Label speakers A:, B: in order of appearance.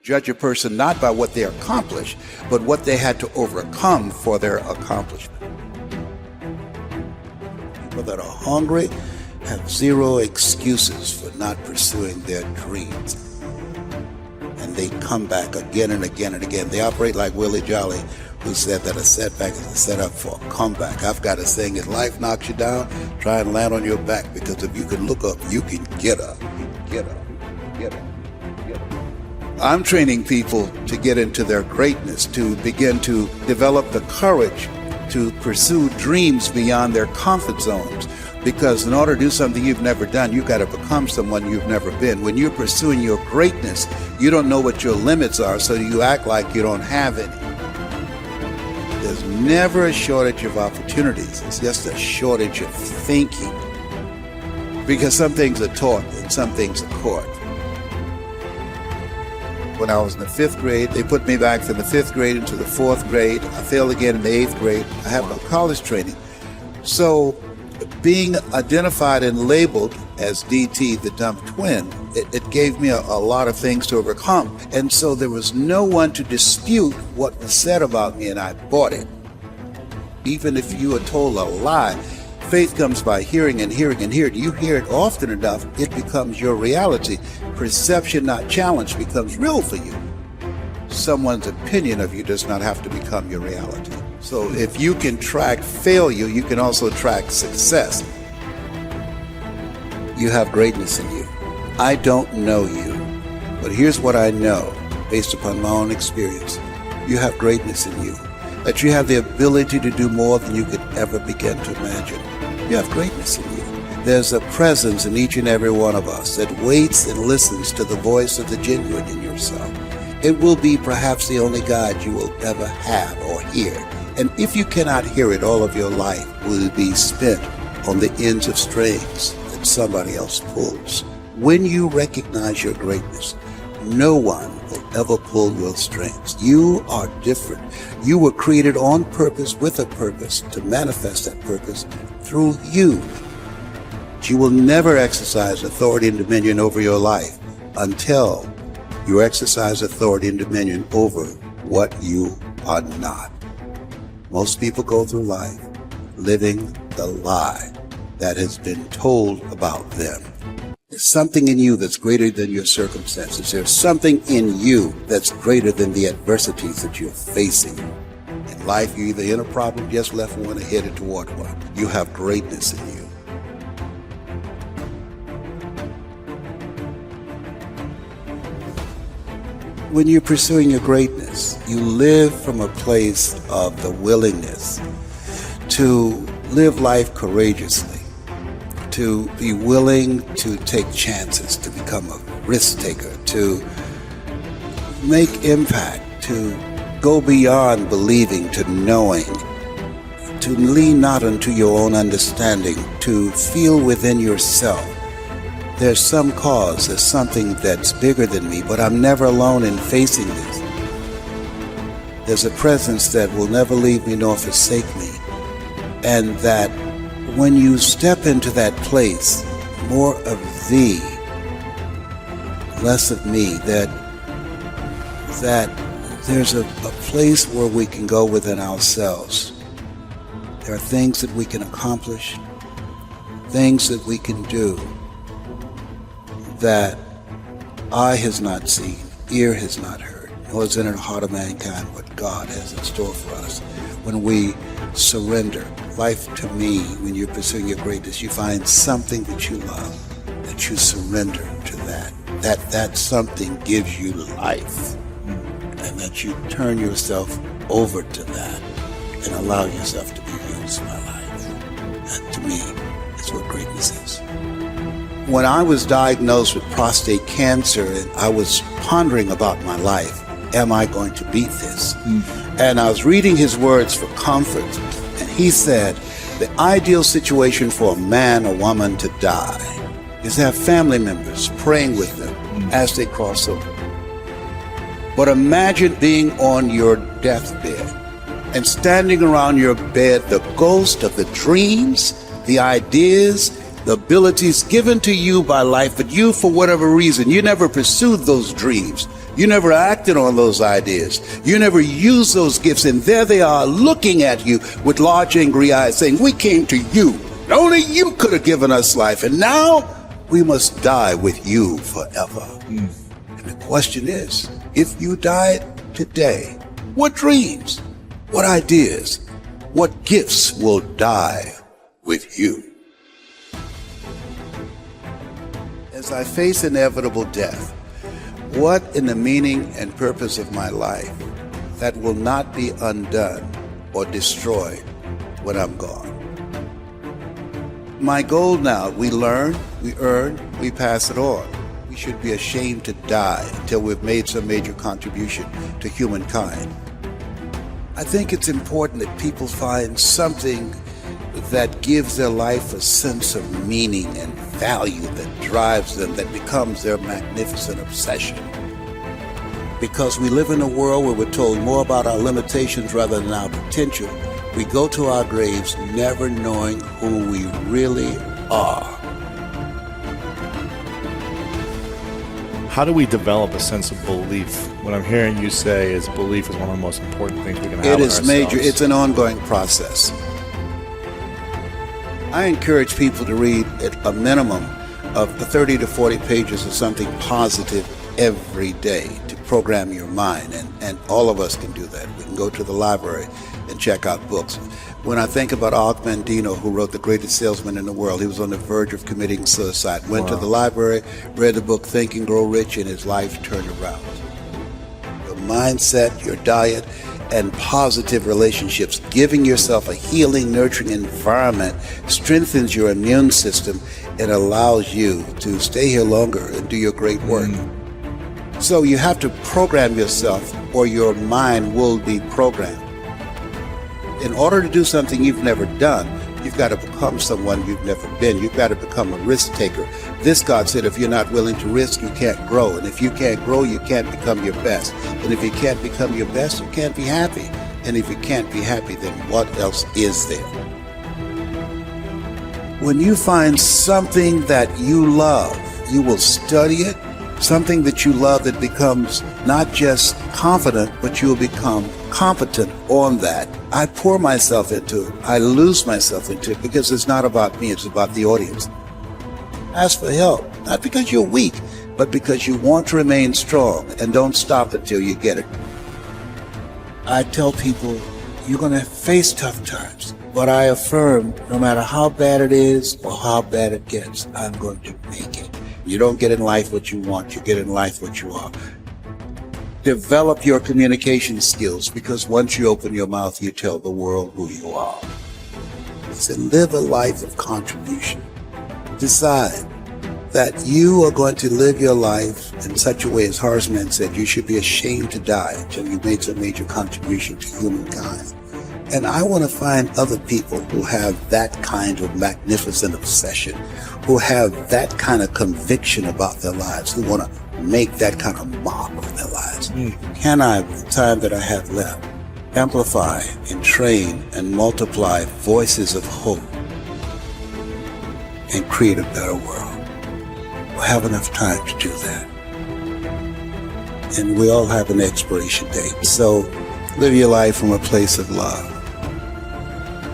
A: Judge a person not by what they accomplish, but what they had to overcome for their accomplishment. People that are hungry have zero excuses for not pursuing their dreams. And they come back again and again and again. They operate like Willie Jolly, who said that a setback is a setup for a comeback. I've got a saying, if life knocks you down, try and land on your back, because if you can look up, you can get up. Get up. Get up. Get up. I'm training people to get into their greatness, to begin to develop the courage to pursue dreams beyond their comfort zones. Because in order to do something you've never done, you've got to become someone you've never been. When you're pursuing your greatness, you don't know what your limits are, so you act like you don't have any. There's never a shortage of opportunities. It's just a shortage of thinking. Because some things are taught and some things are caught. When I was in the 5th grade, they put me back from the 5th grade into the 4th grade. I failed again in the 8th grade. I have no college training. So being identified and labeled as DT, the dumb twin, it gave me a lot of things to overcome. And so there was no one to dispute what was said about me, and I bought it. Even if you are told a lie, faith comes by hearing and hearing and hearing. You hear it often enough, it becomes your reality. Perception, not challenge, becomes real for you. Someone's opinion of you does not have to become your reality. So if you can track failure, you can also track success. You have greatness in you. I don't know you, but here's what I know based upon my own experience. You have greatness in you, that you have the ability to do more than you could ever begin to imagine. You have greatness in you. There's a presence in each and every one of us that waits and listens to the voice of the genuine in yourself. It will be perhaps the only God you will ever have or hear. And if you cannot hear it, all of your life will be spent on the ends of strings that somebody else pulls. When you recognize your greatness, no one will ever pull your strings. You are different. You were created on purpose, with a purpose, to manifest that purpose through you. You will never exercise authority and dominion over your life until you exercise authority and dominion over what you are not. Most people go through life living the lie that has been told about them. There's something in you that's greater than your circumstances. There's something in you that's greater than the adversities that you're facing. In life, you're either in a problem, just left one, or headed toward one. You have greatness in you. When you're pursuing your greatness, you live from a place of the willingness to live life courageously, to be willing to take chances, to become a risk taker, to make impact, to go beyond believing to knowing, to lean not unto your own understanding, to feel within yourself there's some cause, there's something that's bigger than me, but I'm never alone in facing this. There's a presence that will never leave me nor forsake me. And that when you step into that place, more of thee, less of me, that there's a place where we can go within ourselves. There are things that we can accomplish, things that we can do, that eye has not seen, ear has not heard, nor is in the heart of mankind what God has in store for us. When we surrender life to me, when you're pursuing your greatness, you find something that you love, that you surrender to that something gives you life, and that you turn yourself over to that and allow yourself to be used by life. That to me is what greatness is. When I was diagnosed with prostate cancer and I was pondering about my life, am I going to beat this? And I was reading his words for comfort, and he said, the ideal situation for a man or woman to die is to have family members praying with them as they cross over. But imagine being on your deathbed and standing around your bed, the ghost of the dreams, the ideas, the abilities given to you by life, but you, for whatever reason, you never pursued those dreams. You never acted on those ideas. You never used those gifts, and there they are looking at you with large angry eyes saying, we came to you. Only you could have given us life, and now we must die with you forever. And the question is, if you died today, what dreams, what ideas, what gifts will die with you? As I face inevitable death, what in the meaning and purpose of my life that will not be undone or destroyed when I'm gone? My goal now, we learn, we earn, we pass it on. We should be ashamed to die until we've made some major contribution to humankind. I think it's important that people find something that gives their life a sense of meaning and value that drives them, that becomes their magnificent obsession. Because we live in a world where we're told more about our limitations rather than our potential, we go to our graves never knowing who we really are.
B: How do we develop a sense of belief? What I'm hearing you say is belief is one of the most important things we can have in ourselves.
A: It is major. It's an ongoing process. I encourage people to read at a minimum of 30 to 40 pages of something positive every day to program your mind, and all of us can do that. We can go to the library and check out books. When I think about Og Mandino, who wrote The Greatest Salesman in the World, he was on the verge of committing suicide. Went to the library, read the book Think and Grow Rich, and his life turned around. Your mindset, your diet, and positive relationships, giving yourself a healing, nurturing environment strengthens your immune system and allows you to stay here longer and do your great work. So you have to program yourself or your mind will be programmed. In order to do something you've never done, you've got to become someone you've never been. You've got to become a risk taker. This God said, if you're not willing to risk, you can't grow. And if you can't grow, you can't become your best. And if you can't become your best, you can't be happy. And if you can't be happy, then what else is there? When you find something that you love, you will study it. Something that you love that becomes not just confident, but you will become competent on that. I pour myself into it. I lose myself into it because it's not about me, it's about the audience. Ask for help, not because you're weak, but because you want to remain strong, and don't stop until you get it. I tell people, you're going to face tough times, but I affirm no matter how bad it is or how bad it gets, I'm going to make it. You don't get in life what you want, you get in life what you are. Develop your communication skills, because once you open your mouth, you tell the world who you are. So live a life of contribution. Decide that you are going to live your life in such a way, as Horace said, you should be ashamed to die until you made some major contribution to humankind. And I want to find other people who have that kind of magnificent obsession, who have that kind of conviction about their lives, who want to make that kind of mark on their lives. Can I, with the time that I have left, amplify and train and multiply voices of hope and create a better world? We'll have enough time to do that. And we all have an expiration date. So live your life from a place of love.